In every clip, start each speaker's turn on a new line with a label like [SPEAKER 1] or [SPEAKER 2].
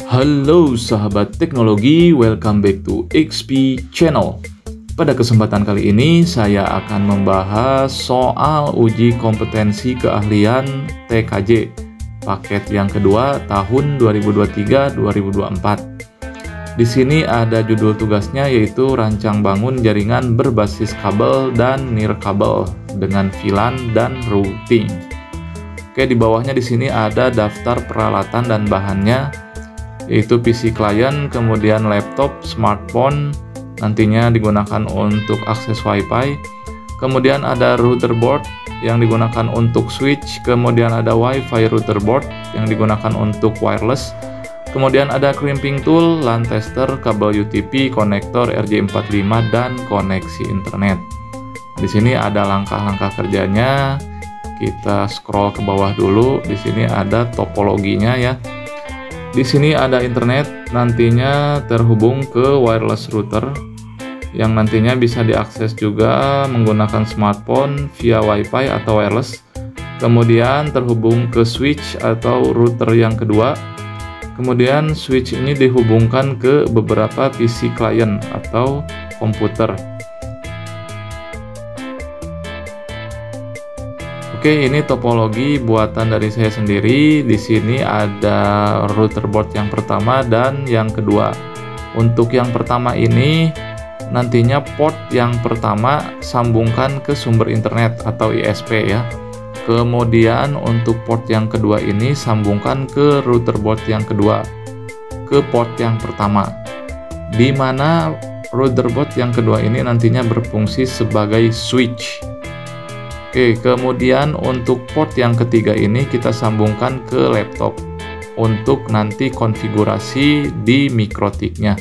[SPEAKER 1] Halo sahabat teknologi, welcome back to XP Channel. Pada kesempatan kali ini saya akan membahas soal uji kompetensi keahlian TKJ paket yang kedua tahun 2023-2024. Di sini ada judul tugasnya yaitu rancang bangun jaringan berbasis kabel dan nirkabel dengan VLAN dan routing. Oke, di bawahnya di sini ada daftar peralatan dan bahannya, yaitu PC client, kemudian laptop, smartphone, nantinya digunakan untuk akses WiFi. Kemudian ada router board yang digunakan untuk switch, kemudian ada WiFi router board yang digunakan untuk wireless. Kemudian ada crimping tool, LAN tester, kabel UTP, konektor RJ45 dan koneksi internet. Di sini ada langkah-langkah kerjanya. Kita scroll ke bawah dulu. Di sini ada topologinya ya. Di sini ada internet, nantinya terhubung ke wireless router yang nantinya bisa diakses juga menggunakan smartphone via WiFi atau wireless. Kemudian terhubung ke switch atau router yang kedua. Kemudian switch ini dihubungkan ke beberapa PC client atau komputer. Oke, ini topologi buatan dari saya sendiri. Di sini ada router board yang pertama dan yang kedua. Untuk yang pertama ini nantinya port yang pertama sambungkan ke sumber internet atau ISP ya. Kemudian untuk port yang kedua ini sambungkan ke router board yang kedua ke port yang pertama. Di mana router board yang kedua ini nantinya berfungsi sebagai switch. Oke, kemudian untuk port yang ketiga ini kita sambungkan ke laptop untuk nanti konfigurasi di mikrotiknya.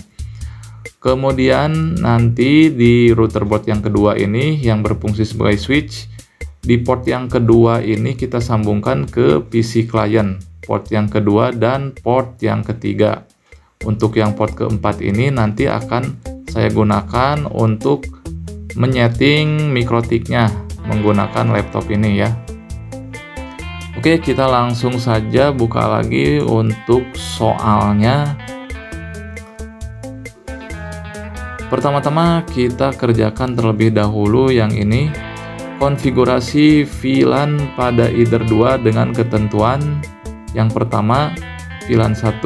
[SPEAKER 1] Kemudian nanti di router board yang kedua ini yang berfungsi sebagai switch, di port yang kedua ini kita sambungkan ke PC client, port yang kedua dan port yang ketiga. Untuk yang port keempat ini nanti akan saya gunakan untuk menyeting mikrotiknya menggunakan laptop ini ya. Oke, kita langsung saja buka lagi untuk soalnya. Pertama-tama kita kerjakan terlebih dahulu yang ini, konfigurasi VLAN pada either 2 dengan ketentuan. Yang pertama VLAN 1,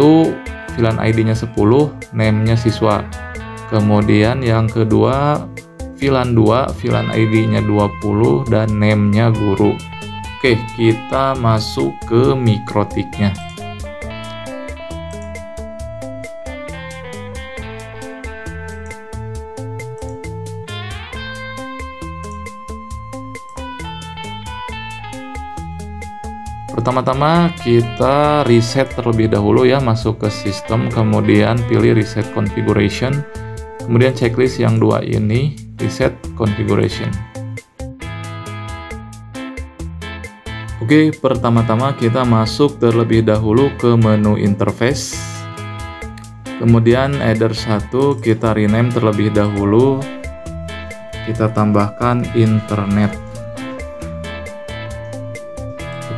[SPEAKER 1] VLAN ID-nya 10, name-nya siswa. Kemudian yang kedua VLAN 2, VLAN ID-nya 20 dan name-nya guru. Oke, kita masuk ke mikrotiknya. Pertama-tama kita reset terlebih dahulu ya, masuk ke sistem, kemudian pilih reset configuration. Kemudian checklist yang dua ini, reset configuration. Oke, pertama-tama kita masuk terlebih dahulu ke menu interface. Kemudian header 1 kita rename terlebih dahulu. Kita tambahkan internet.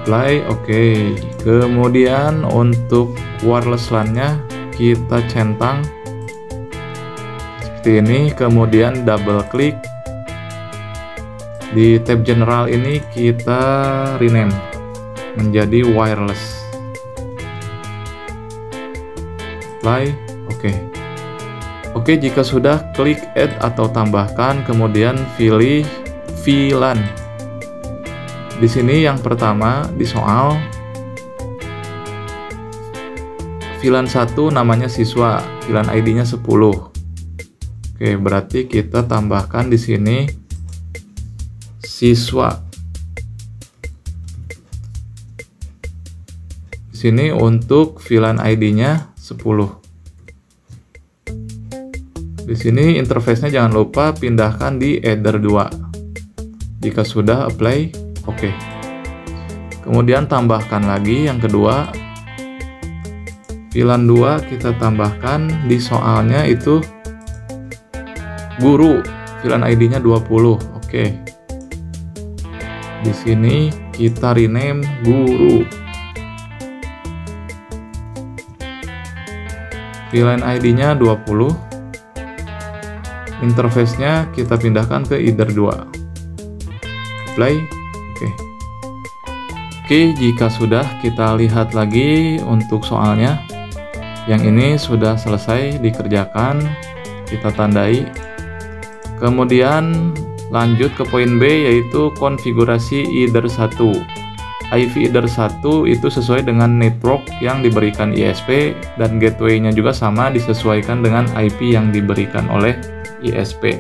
[SPEAKER 1] Apply, oke. Kemudian untuk wireless LAN-nya kita centang seperti ini, kemudian double klik. Di tab general ini kita rename menjadi wireless. Apply, oke. Oke, jika sudah, klik add atau tambahkan, kemudian pilih VLAN. Di sini yang pertama di soal VLAN 1 namanya siswa, VLAN ID-nya 10. Oke, berarti kita tambahkan di sini siswa. Di sini untuk VLAN ID-nya 10. Di sini interface-nya jangan lupa pindahkan di header 2. Jika sudah, apply, oke. Kemudian tambahkan lagi yang kedua. VLAN 2 kita tambahkan di soalnya itu guru, VLAN ID-nya 20. Oke. Di sini kita rename guru. VLAN ID-nya 20. Interface-nya kita pindahkan ke Either 2. Apply. Oke, jika sudah, kita lihat lagi untuk soalnya. Yang ini sudah selesai dikerjakan, kita tandai. Kemudian lanjut ke poin B, yaitu konfigurasi Either 1. IP Either 1 itu sesuai dengan network yang diberikan ISP, dan gateway-nya juga sama, disesuaikan dengan IP yang diberikan oleh ISP.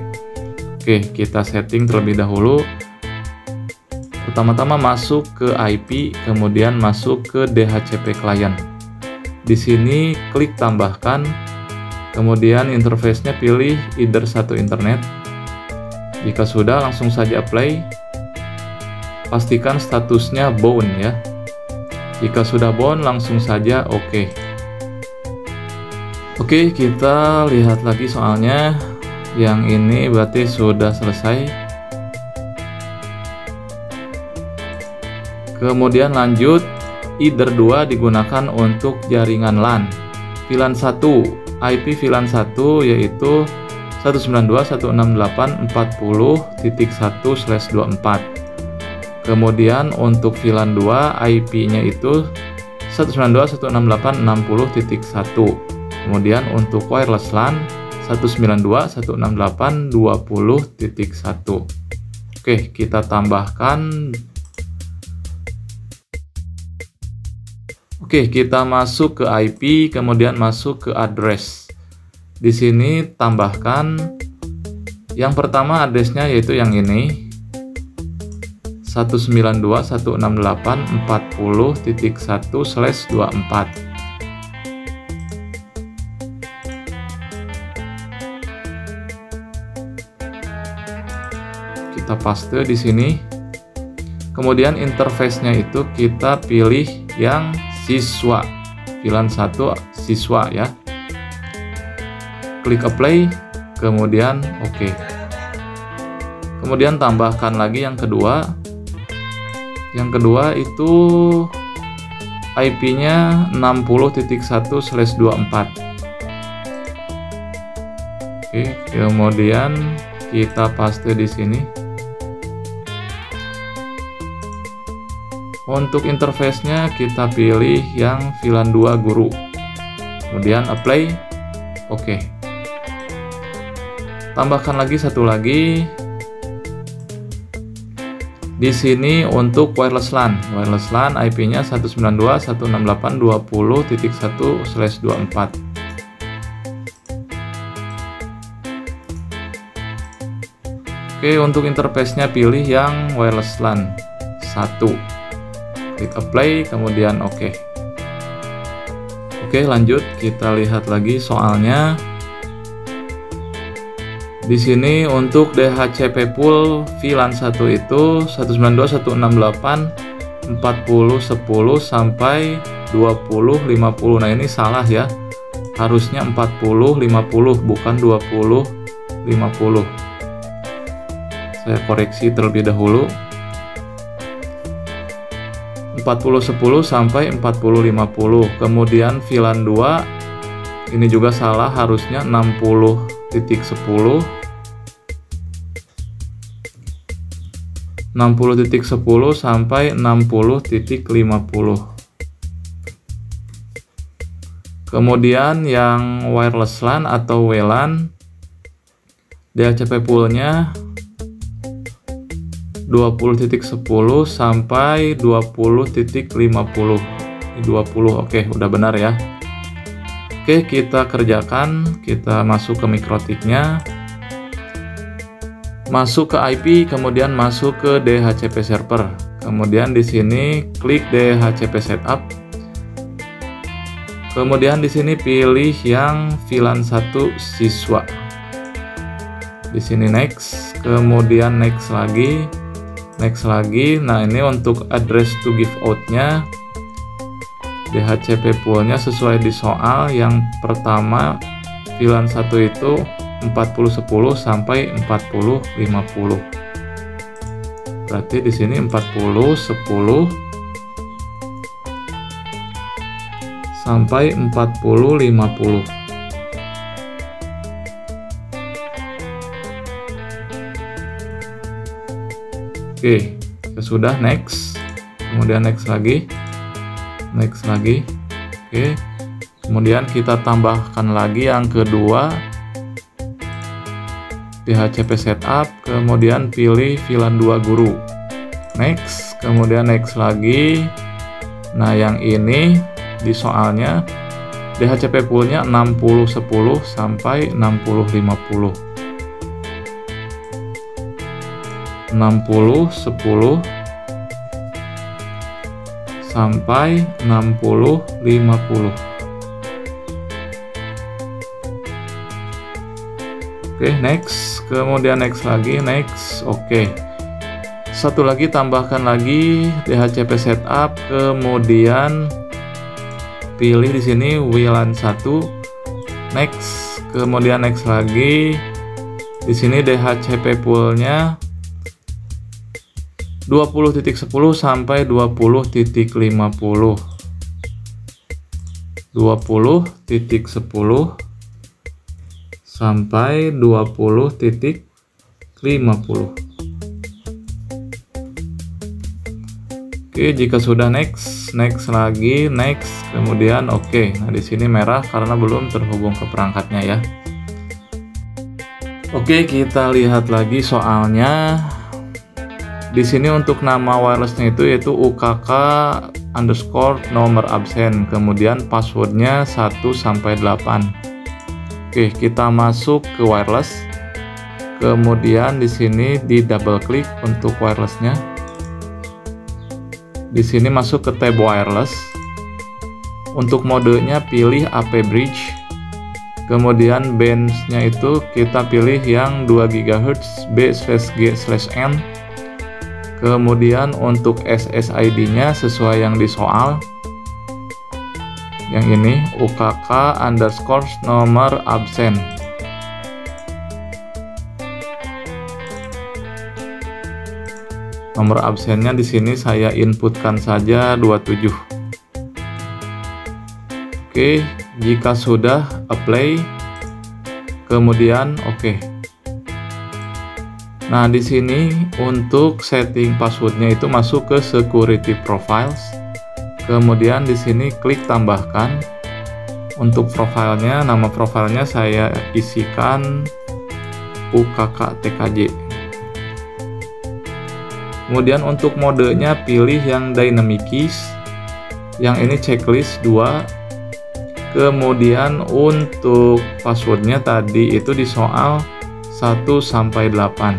[SPEAKER 1] Oke, kita setting terlebih dahulu. Pertama-tama masuk ke IP, kemudian masuk ke DHCP client. Di sini klik tambahkan, kemudian interface-nya pilih Either 1 internet. Jika sudah, langsung saja apply. Pastikan statusnya bound ya. Jika sudah bound, langsung saja OK. Oke, kita lihat lagi soalnya. Yang ini berarti sudah selesai. Kemudian lanjut, Either 2 digunakan untuk jaringan LAN. VLAN 1, IP VLAN 1 yaitu 192.168.40.1/24. Kemudian untuk VLAN 2, IP-nya itu 192.168.60.1. Kemudian untuk wireless LAN 192.168.20.1. Oke, kita tambahkan. Oke, kita masuk ke IP, kemudian masuk ke address. Di sini tambahkan yang pertama addressnya yaitu yang ini 192.168.40.1/24. Kita paste di sini. Kemudian interface-nya itu kita pilih yang siswa, VLAN 1 siswa ya. Klik apply, kemudian OK. Kemudian tambahkan lagi yang kedua. Yang kedua itu IP-nya 60.1/24. Oke, kemudian kita paste di sini. Untuk interface-nya kita pilih yang VLAN 2 guru. Kemudian apply. Oke. Tambahkan lagi satu lagi. Di sini untuk wireless LAN. Wireless LAN IP-nya 192.168.20.1/24. Oke, untuk interface-nya pilih yang wireless LAN 1. Klik apply, kemudian OK. Oke, lanjut kita lihat lagi soalnya. Di sini untuk DHCP pool VLAN 1 itu 192.168.40.10 sampai 20.50. Nah, ini salah ya. Harusnya 40.50 bukan 20.50. Saya koreksi terlebih dahulu. 40.10 sampai 40.50. Kemudian VLAN 2 ini juga salah, harusnya 60.10 sampai 60.50. Kemudian yang wireless LAN atau WLAN DHCP poolnya 20.10 sampai 20.50. 20. Oke, udah benar ya. Oke, kita kerjakan. Kita masuk ke mikrotiknya, masuk ke IP, kemudian masuk ke DHCP server. Kemudian di sini klik DHCP setup. Kemudian di sini pilih yang VLAN 1 siswa. Di sini next, kemudian next lagi. Nah, ini untuk address to give out-nya DHCP pool-nya sesuai di soal. Yang pertama VLAN 1 itu 40.10 sampai 40.50. Berarti di sini 40.10 sampai 40.50. Oke, sudah, next. Kemudian next lagi. Oke. Kemudian kita tambahkan lagi yang kedua, DHCP setup, kemudian pilih VLAN 2 guru. Next, kemudian next lagi. Nah, yang ini di soalnya DHCP poolnya 6010 sampai 6050. 6010 sampai 6050. Oke, next. Kemudian next lagi, next. Oke. Satu lagi, tambahkan lagi DHCP setup, kemudian pilih di sini WLAN 1. Next. Kemudian next lagi. Di sini DHCP poolnya 20.10 sampai 20.50. 20.10 sampai 20.50. Oke, jika sudah next lagi, next, kemudian oke. Nah, di sini merah karena belum terhubung ke perangkatnya ya. Oke, kita lihat lagi soalnya. Di sini untuk nama wirelessnya itu yaitu UKK underscore nomor absen, kemudian passwordnya 1 sampai 8. Oke, kita masuk ke wireless. Kemudian di sini di double klik untuk wirelessnya. Di sini masuk ke tab wireless. Untuk modenya pilih AP bridge. Kemudian bands-nya itu kita pilih yang 2 GHz B/G/N. Kemudian untuk SSID-nya sesuai yang di soal. Yang ini UKK underscore nomor absen. Nomor absennya di sini saya inputkan saja 27. Oke, jika sudah apply, kemudian oke. Nah, di sini untuk setting passwordnya itu masuk ke security profiles. Kemudian di sini klik tambahkan. Untuk profilnya, nama profilnya saya isikan UKK TKJ. Kemudian untuk modenya pilih yang dynamic keys. Yang ini checklist 2. Kemudian untuk passwordnya tadi itu di soal 1 sampai 8.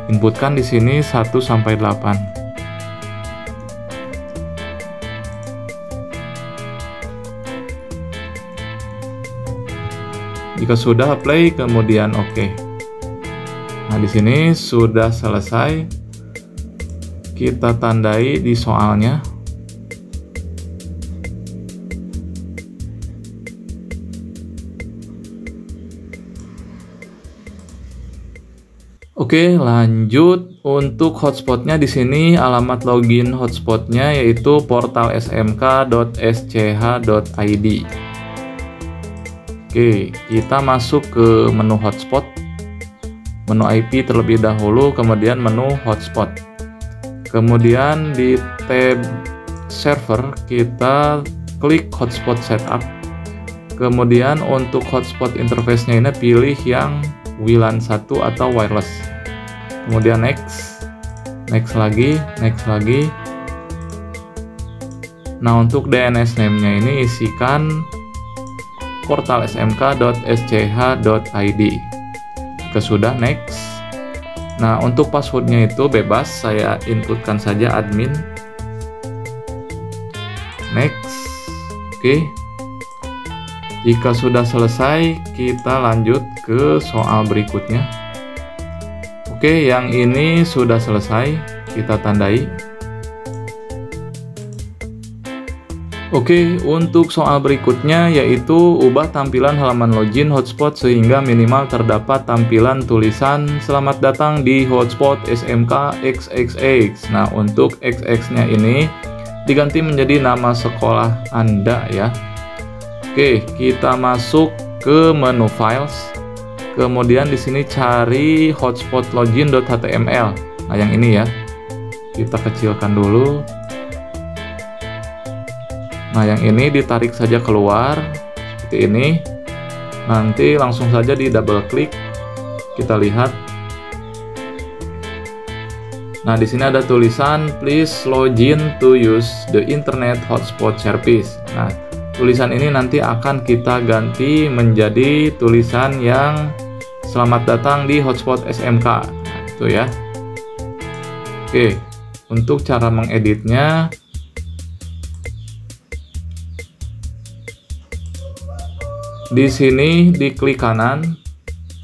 [SPEAKER 1] Inputkan di sini 1 sampai 8. Jika sudah apply, kemudian oke. Nah, di sini sudah selesai. Kita tandai di soalnya. Oke, lanjut. Untuk hotspotnya di sini alamat login hotspotnya yaitu portal smk.sch.id. Oke, kita masuk ke menu hotspot, menu IP terlebih dahulu, kemudian menu hotspot. Kemudian di tab server kita klik hotspot setup. Kemudian untuk hotspot interface-nya ini pilih yang WLAN 1 atau wireless. Kemudian next lagi. Nah, untuk DNS name-nya ini isikan portal smk.sch.id. Jika sudah next. Nah, untuk passwordnya itu bebas, saya inputkan saja admin. Next. Oke. Jika sudah selesai, kita lanjut ke soal berikutnya. Oke, yang ini sudah selesai, kita tandai. Oke, untuk soal berikutnya yaitu ubah tampilan halaman login hotspot sehingga minimal terdapat tampilan tulisan "Selamat datang di hotspot SMK XXX". Nah, untuk XX-nya ini diganti menjadi nama sekolah Anda ya. Oke, kita masuk ke menu files. Kemudian di sini cari hotspot login.html. Nah, yang ini ya. Kita kecilkan dulu. Nah, yang ini ditarik saja keluar seperti ini. Nanti langsung saja di double klik. Kita lihat. Nah, di sini ada tulisan please login to use the internet hotspot service. Nah, tulisan ini nanti akan kita ganti menjadi tulisan yang selamat datang di hotspot SMK. Nah, itu ya. Oke, untuk cara mengeditnya, di sini diklik kanan,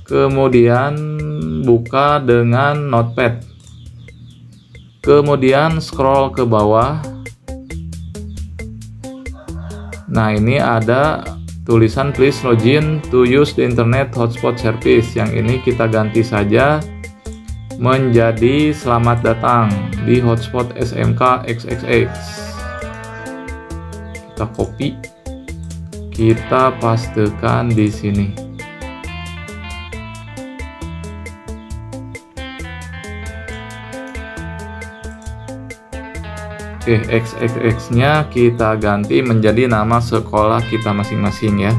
[SPEAKER 1] kemudian buka dengan notepad. Kemudian scroll ke bawah. Nah, ini ada tulisan please login to use the internet hotspot service. Yang ini kita ganti saja menjadi selamat datang di hotspot SMK XXX. Kita copy, kita pastekan di sini. Oke, XXX-nya kita ganti menjadi nama sekolah kita masing-masing ya.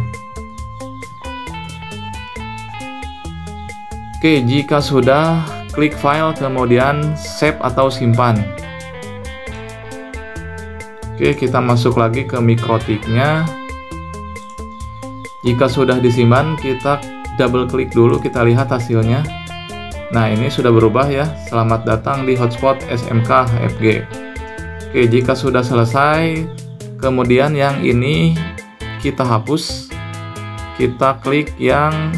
[SPEAKER 1] Oke, jika sudah, klik file kemudian save atau simpan. Oke, kita masuk lagi ke mikrotiknya. Jika sudah disimpan, kita double klik dulu, kita lihat hasilnya. Nah, ini sudah berubah ya. Selamat datang di hotspot SMK HFG. Oke, jika sudah selesai, kemudian yang ini kita hapus. Kita klik yang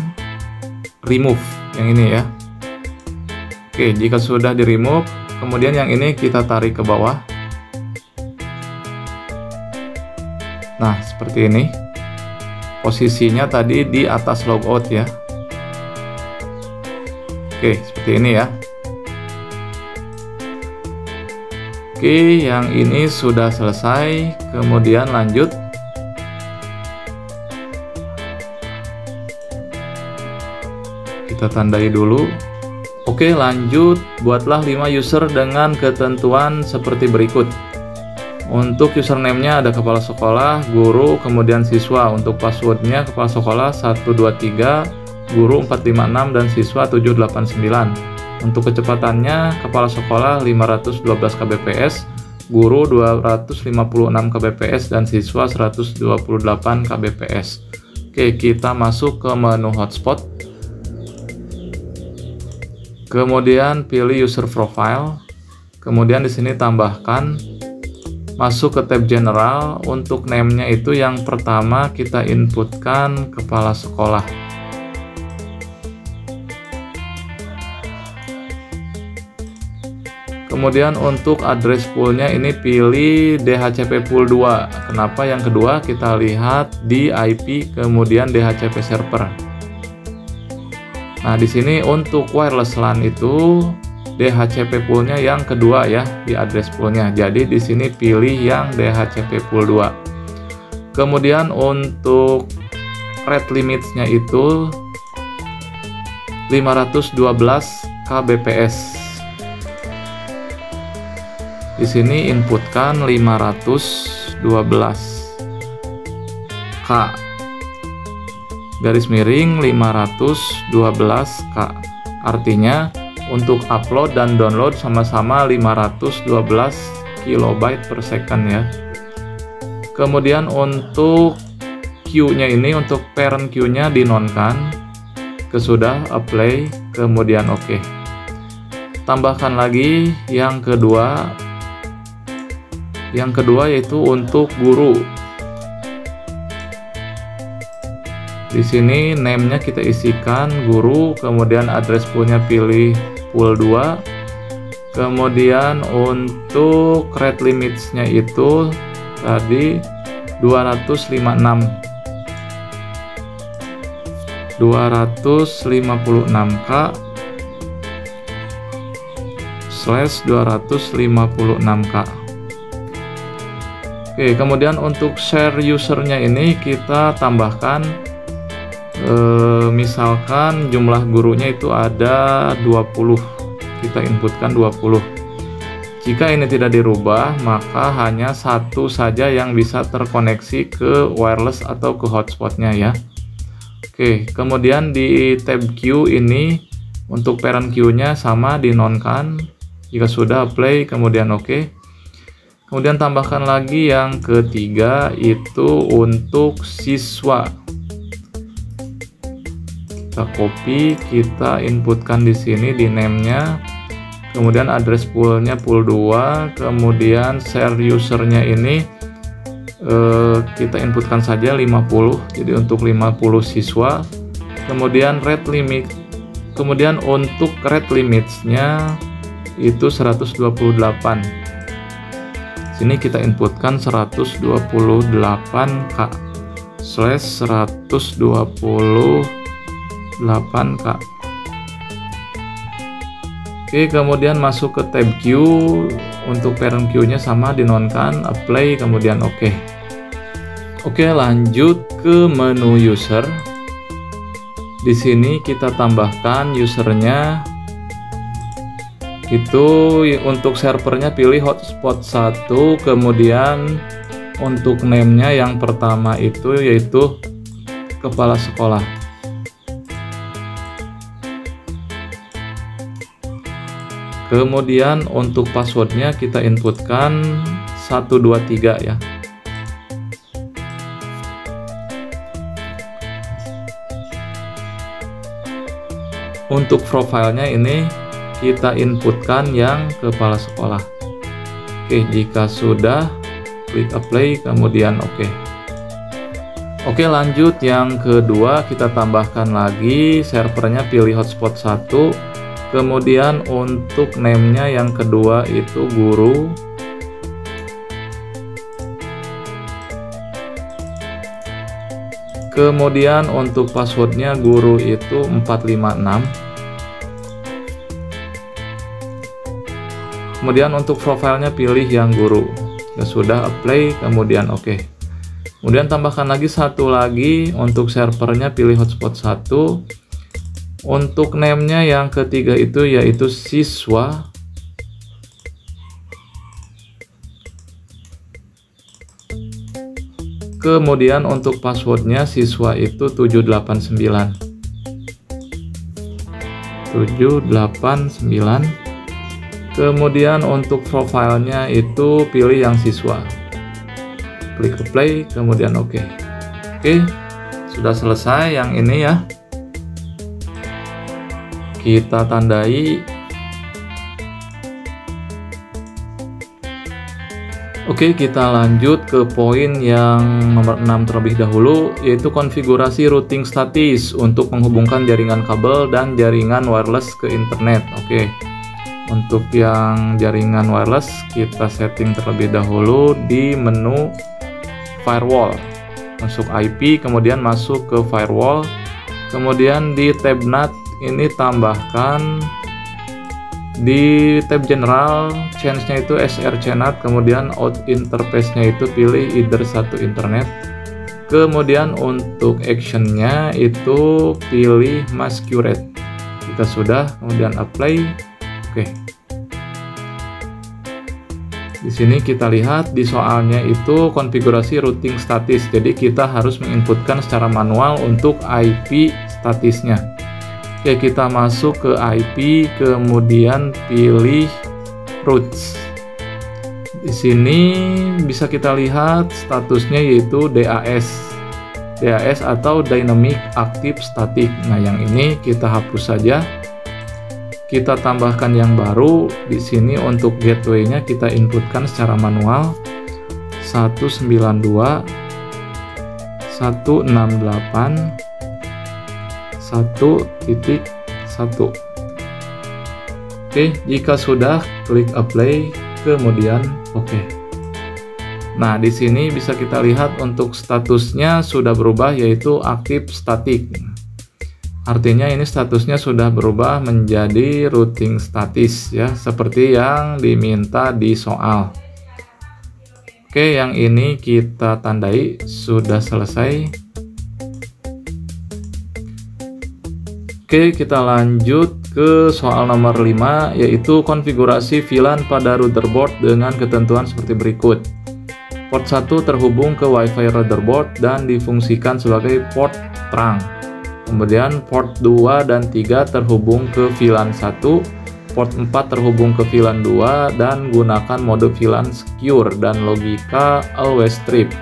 [SPEAKER 1] remove, yang ini ya. Oke, jika sudah di remove, kemudian yang ini kita tarik ke bawah. Nah, seperti ini. Posisinya tadi di atas logout ya. Oke, seperti ini ya. Oke, yang ini sudah selesai. Kemudian lanjut. Kita tandai dulu. Oke, lanjut. Buatlah 5 user dengan ketentuan seperti berikut. Untuk username-nya ada kepala sekolah, guru, kemudian siswa. Untuk passwordnya kepala sekolah 123, guru 456, dan siswa 789. Untuk kecepatannya kepala sekolah 512 kbps, guru 256 kbps, dan siswa 128 kbps. Oke, kita masuk ke menu hotspot. Kemudian pilih user profile. Kemudian di sini tambahkan, masuk ke tab general. Untuk name-nya itu yang pertama kita inputkan kepala sekolah. Kemudian untuk address poolnya ini pilih DHCP pool 2. Kenapa yang kedua? Kita lihat di IP kemudian DHCP server. Nah, di sini untuk wireless LAN itu DHCP poolnya yang kedua ya di address poolnya. Jadi di sini pilih yang DHCP pool 2. Kemudian untuk rate limitsnya itu 512 kbps. Di sini inputkan 512 K. Garis miring 512 K. Artinya untuk upload dan download sama-sama 512 kilobyte per second ya. Kemudian untuk queue-nya ini, untuk parent queue-nya dinonkan. Kesudah apply, kemudian oke. Tambahkan lagi yang kedua. Yang kedua yaitu untuk guru. Di sini name-nya kita isikan guru, kemudian address pool-nya pilih pool 2. Kemudian untuk rate limits-nya itu tadi 256 256K / 256K. Oke, kemudian untuk share usernya ini kita tambahkan Misalkan jumlah gurunya itu ada 20, kita inputkan 20. Jika ini tidak dirubah, maka hanya satu saja yang bisa terkoneksi ke wireless atau ke hotspotnya ya. Oke, kemudian di tab queue ini untuk parent queue-nya sama dinonkan. Jika sudah, apply, kemudian oke. Kemudian tambahkan lagi yang ketiga, itu untuk siswa. Kita copy, kita inputkan di sini di name-nya, kemudian address pool-nya pool 2, kemudian share user-nya ini kita inputkan saja 50, jadi untuk 50 siswa. Kemudian rate limit, kemudian untuk rate limits-nya itu 128. Sini kita inputkan 128k/128k. Oke, kemudian masuk ke tab queue. Untuk parent queue-nya sama dinonkan, apply, kemudian oke. Oke, lanjut ke menu user. Di sini kita tambahkan usernya. Itu untuk servernya pilih hotspot 1, kemudian untuk name-nya yang pertama itu yaitu kepala sekolah. Kemudian untuk passwordnya kita inputkan 123 ya. Untuk profilnya ini kita inputkan yang kepala sekolah. Oke, jika sudah, klik apply, kemudian oke. Oke, lanjut yang kedua, kita tambahkan lagi servernya, pilih hotspot 1. Kemudian untuk name-nya yang kedua itu guru. Kemudian untuk passwordnya guru itu 456. Kemudian untuk profilnya pilih yang guru. Ya sudah, apply, kemudian oke. Kemudian tambahkan lagi satu lagi, untuk servernya pilih hotspot 1. Untuk name-nya yang ketiga itu yaitu siswa. Kemudian untuk passwordnya siswa itu 789. 789. Kemudian untuk profilnya itu pilih yang siswa. Klik apply, kemudian oke. Oke, sudah selesai yang ini ya. Kita tandai. Oke, kita lanjut ke poin yang nomor 6 terlebih dahulu, yaitu konfigurasi routing statis untuk menghubungkan jaringan kabel dan jaringan wireless ke internet. Oke, untuk yang jaringan wireless kita setting terlebih dahulu di menu firewall. Masuk IP, kemudian masuk ke firewall, kemudian di tab NAT ini tambahkan di tab general, change-nya itu srcNAT, kemudian out interface-nya itu pilih either satu internet. Kemudian untuk action-nya itu pilih masquerade. Kita sudah, kemudian apply. Oke. Di sini kita lihat di soalnya itu konfigurasi routing statis. Jadi kita harus menginputkan secara manual untuk IP statisnya. Oke, kita masuk ke IP, kemudian pilih routes. Di sini bisa kita lihat statusnya yaitu DAS. DAS atau Dynamic Active Static. Nah, yang ini kita hapus saja. Kita tambahkan yang baru. Di sini untuk gateway-nya kita inputkan secara manual 192.168 1.1. Oke, jika sudah klik apply, kemudian oke. Nah, di sini bisa kita lihat untuk statusnya sudah berubah yaitu aktif statik. Artinya ini statusnya sudah berubah menjadi routing statis ya, seperti yang diminta di soal. Oke, yang ini kita tandai sudah selesai. Oke, kita lanjut ke soal nomor 5, yaitu konfigurasi VLAN pada routerboard dengan ketentuan seperti berikut. Port 1 terhubung ke Wi-Fi routerboard dan difungsikan sebagai port terang. Kemudian port 2 dan 3 terhubung ke VLAN 1, port 4 terhubung ke VLAN 2 dan gunakan mode VLAN secure dan logika always strip.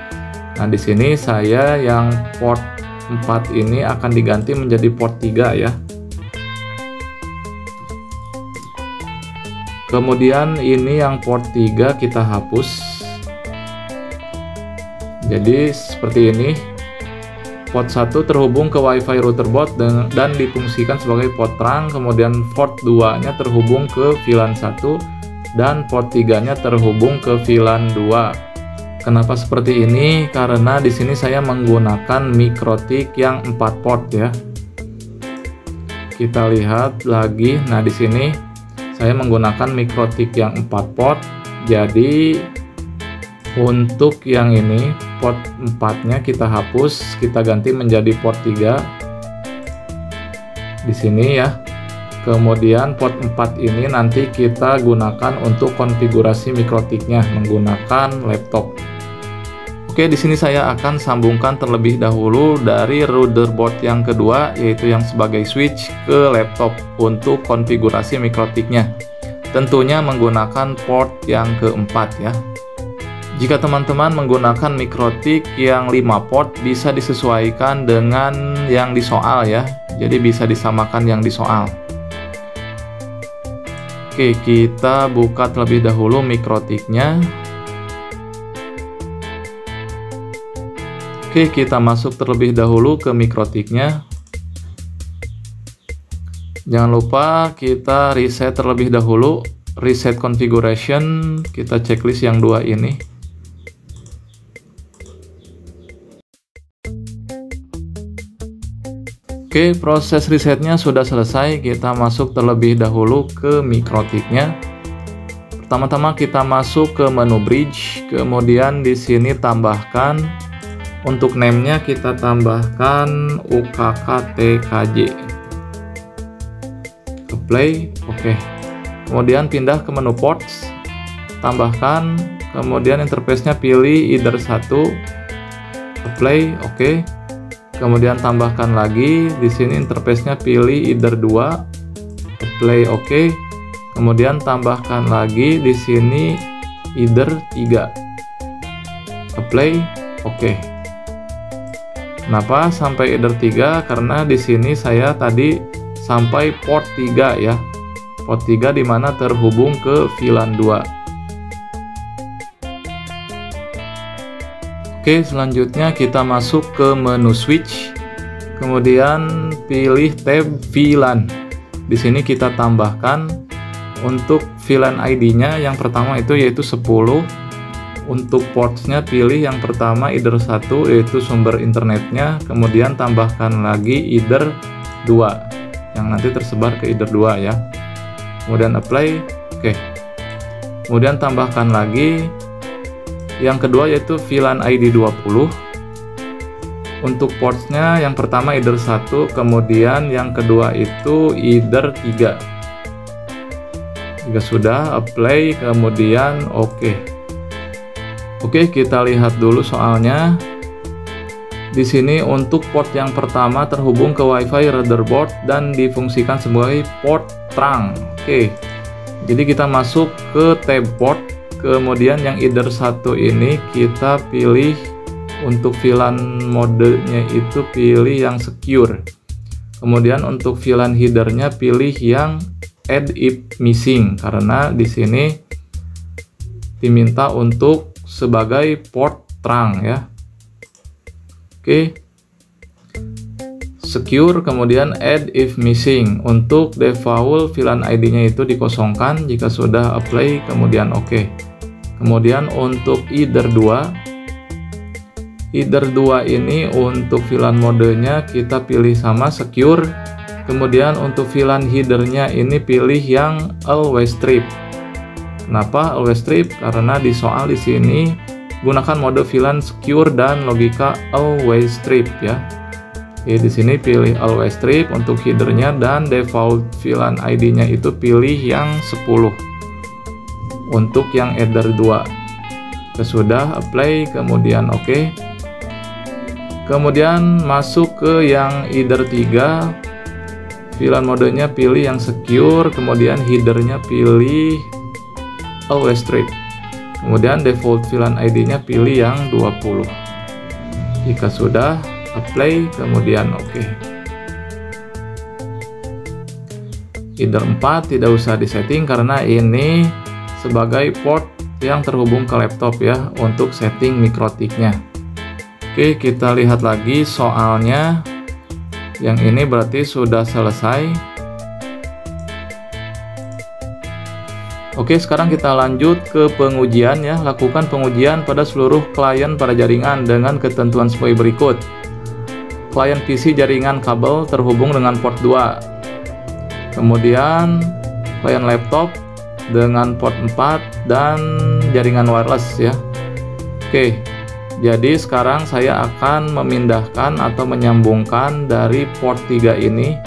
[SPEAKER 1] Nah, di sini saya yang port 4 ini akan diganti menjadi port 3 ya. Kemudian ini yang port 3 kita hapus. Jadi seperti ini. Port 1 terhubung ke Wi-Fi routerboard dan difungsikan sebagai port terang. Kemudian port 2-nya terhubung ke VLAN 1 dan port 3-nya terhubung ke VLAN 2. Kenapa seperti ini? Karena di sini saya menggunakan MikroTik yang 4 port ya. Kita lihat lagi. Nah, di sini saya menggunakan MikroTik yang 4 port. Jadi untuk yang ini port 4-nya kita hapus, kita ganti menjadi port 3 di sini ya. Kemudian port 4 ini nanti kita gunakan untuk konfigurasi MikroTik-nya menggunakan laptop. Oke, di sini saya akan sambungkan terlebih dahulu dari routerboard yang kedua, yaitu yang sebagai switch ke laptop untuk konfigurasi MikroTik-nya. Tentunya menggunakan port yang keempat ya. Jika teman-teman menggunakan MikroTik yang 5 port, bisa disesuaikan dengan yang di soal ya. Jadi bisa disamakan yang di soal. Oke, kita buka terlebih dahulu MikroTik-nya. Oke, kita masuk terlebih dahulu ke MikroTik-nya. Jangan lupa kita reset terlebih dahulu, reset configuration, kita checklist yang 2 ini. Oke, proses resetnya sudah selesai. Kita masuk terlebih dahulu ke MikroTik-nya. Pertama-tama kita masuk ke menu bridge, kemudian di sini tambahkan. Untuk name-nya kita tambahkan UKKTKJ. Apply, oke. Kemudian pindah ke menu ports, tambahkan, kemudian interface-nya pilih either 1, apply, oke. Kemudian tambahkan lagi, di sini interface-nya pilih either 2, apply, oke. Kemudian tambahkan lagi di sini either 3, apply, oke. Kenapa sampai either 3? Karena di sini saya tadi sampai port 3 ya. Port 3 di mana terhubung ke VLAN 2. Oke, selanjutnya kita masuk ke menu switch. Kemudian pilih tab VLAN. Di sini kita tambahkan untuk VLAN ID-nya yang pertama itu yaitu 10. Untuk ports-nya pilih yang pertama either 1 yaitu sumber internetnya, kemudian tambahkan lagi either 2 yang nanti tersebar ke either 2 ya. Kemudian apply, oke. Kemudian tambahkan lagi yang kedua yaitu VLAN ID 20. Untuk ports-nya yang pertama either 1, kemudian yang kedua itu either 3. Jika sudah, apply, kemudian oke. Oke, kita lihat dulu soalnya. Di sini untuk port yang pertama terhubung ke Wi-Fi routerboard dan difungsikan sebagai port terang. Oke. Jadi kita masuk ke tab port, kemudian yang either 1 ini kita pilih untuk VLAN modenya itu pilih yang secure. Kemudian untuk VLAN headernya pilih yang add if missing karena di sini diminta untuk sebagai port terang ya. Oke. Secure, kemudian add if missing. Untuk default VLAN ID-nya itu dikosongkan. Jika sudah apply, kemudian oke. Kemudian untuk either 2 ini untuk VLAN modenya kita pilih sama secure. Kemudian untuk VLAN headernya ini pilih yang always strip. Kenapa always strip? Karena di soal di sini gunakan mode VLAN secure dan logika always strip ya. Oke, di sini pilih always strip untuk headernya dan default VLAN ID-nya itu pilih yang 10 untuk yang header 2. Sudah apply, kemudian oke. Kemudian masuk ke yang header 3. VLAN modenya pilih yang secure, kemudian headernya pilih always strip. Kemudian default VLAN ID-nya pilih yang 20. Jika sudah apply, kemudian oke. Header 4 tidak usah disetting karena ini sebagai port yang terhubung ke laptop ya untuk setting mikrotiknya. Oke, kita lihat lagi soalnya. Yang ini berarti sudah selesai. Oke, sekarang kita lanjut ke pengujian ya. Lakukan pengujian pada seluruh klien pada jaringan dengan ketentuan sebagai berikut. Klien PC jaringan kabel terhubung dengan port 2. Kemudian klien laptop dengan port 4 dan jaringan wireless ya. Oke, jadi sekarang saya akan memindahkan atau menyambungkan dari port 3 ini.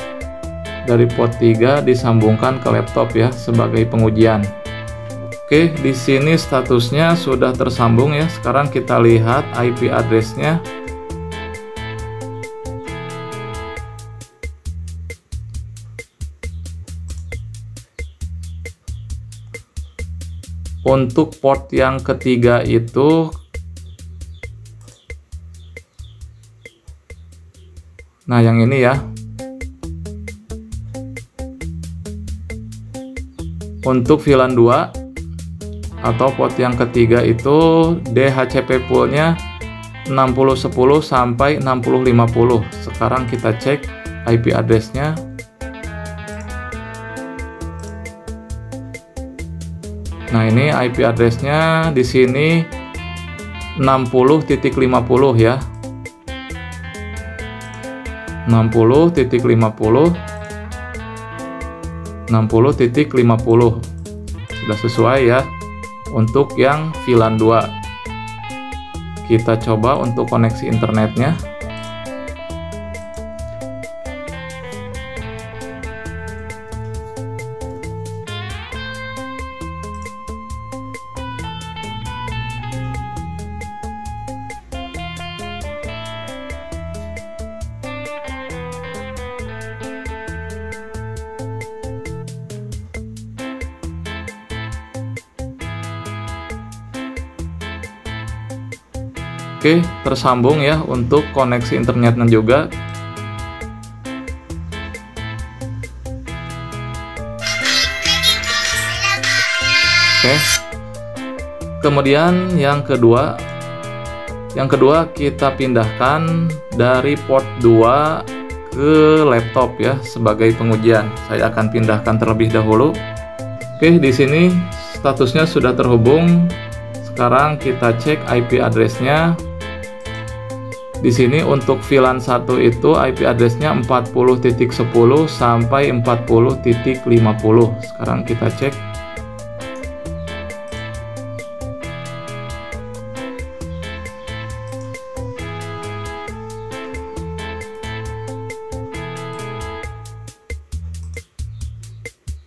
[SPEAKER 1] Dari port 3 disambungkan ke laptop ya sebagai pengujian. Oke, di sini statusnya sudah tersambung ya. Sekarang kita lihat IP address-nya. Untuk port yang ketiga itu, nah yang ini ya. Untuk VLAN 2 atau port yang ketiga itu DHCP poolnya 6010 sampai 6050. Sekarang kita cek IP address-nya. Nah, ini IP address-nya di sini 60.50 ya. 60.50 60.50 sudah sesuai ya untuk yang VLAN 2. Kita coba untuk koneksi internetnya. Oke, tersambung ya untuk koneksi internetnya juga. Oke. Kemudian yang kedua kita pindahkan dari port 2 ke laptop ya sebagai pengujian. Saya akan pindahkan terlebih dahulu. Oke, di sini statusnya sudah terhubung. Sekarang kita cek IP address-nya. Di sini untuk VLAN 1 itu IP address-nya 40.10 sampai 40.50. Sekarang kita cek.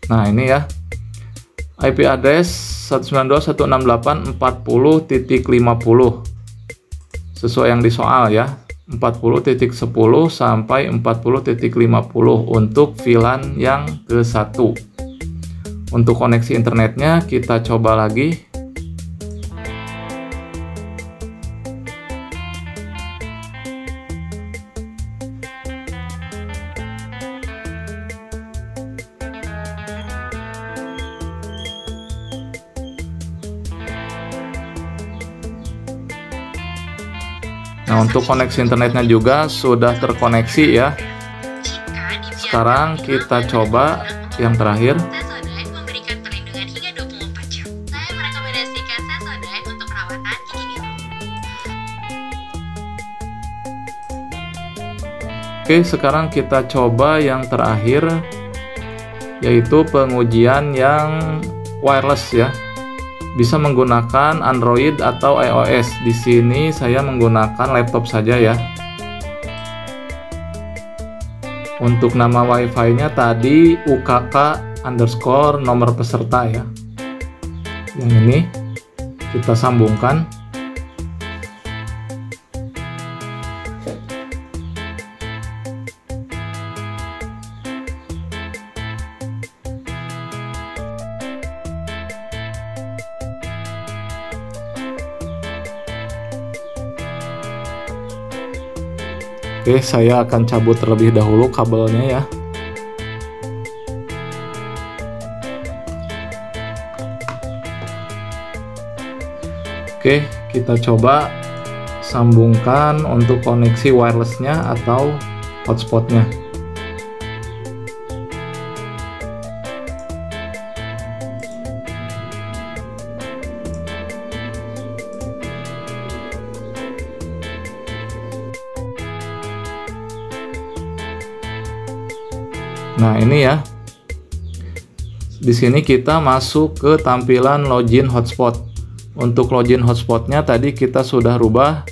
[SPEAKER 1] Nah, ini ya. IP address 192.168.40.50. Sesuai yang di soal ya, 40.10 sampai 40.50 untuk VLAN yang ke-1. Untuk koneksi internetnya kita coba lagi. Nah, untuk koneksi internetnya juga sudah terkoneksi ya. Sekarang kita coba yang terakhir. Oke, sekarang kita coba yang terakhir, yaitu pengujian yang wireless ya. Bisa menggunakan Android atau iOS. Di sini saya menggunakan laptop saja ya. Untuk nama wifi-nya tadi UKK_ nomor peserta ya. Yang ini kita sambungkan. Oke, saya akan cabut terlebih dahulu kabelnya ya. Oke, kita coba sambungkan untuk koneksi wirelessnya atau hotspotnya. Nah, ini ya. Di sini kita masuk ke tampilan login hotspot. Untuk login hotspotnya tadi kita sudah rubah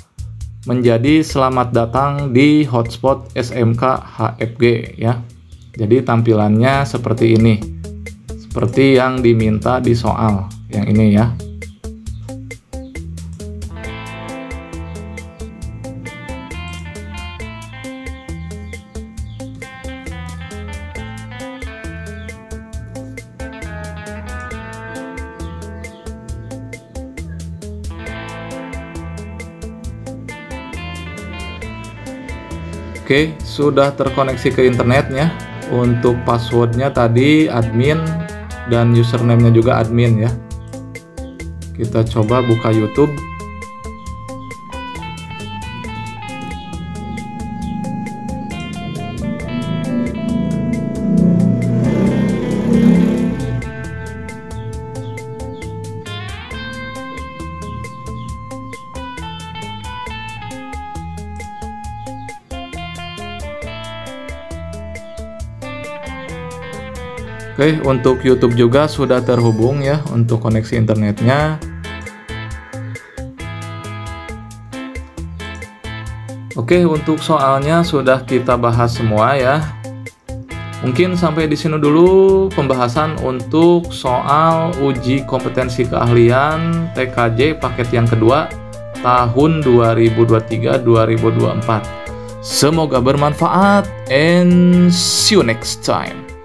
[SPEAKER 1] menjadi selamat datang di hotspot SMK HFG ya. Jadi tampilannya seperti ini. Seperti yang diminta di soal yang ini ya. Oke, sudah terkoneksi ke internetnya. Untuk passwordnya tadi admin dan username-nya juga admin ya. Kita coba buka YouTube. Oke, untuk YouTube juga sudah terhubung ya untuk koneksi internetnya. Oke, untuk soalnya sudah kita bahas semua ya. Mungkin sampai di sini dulu pembahasan untuk soal uji kompetensi keahlian TKJ paket yang kedua tahun 2023-2024. Semoga bermanfaat and see you next time.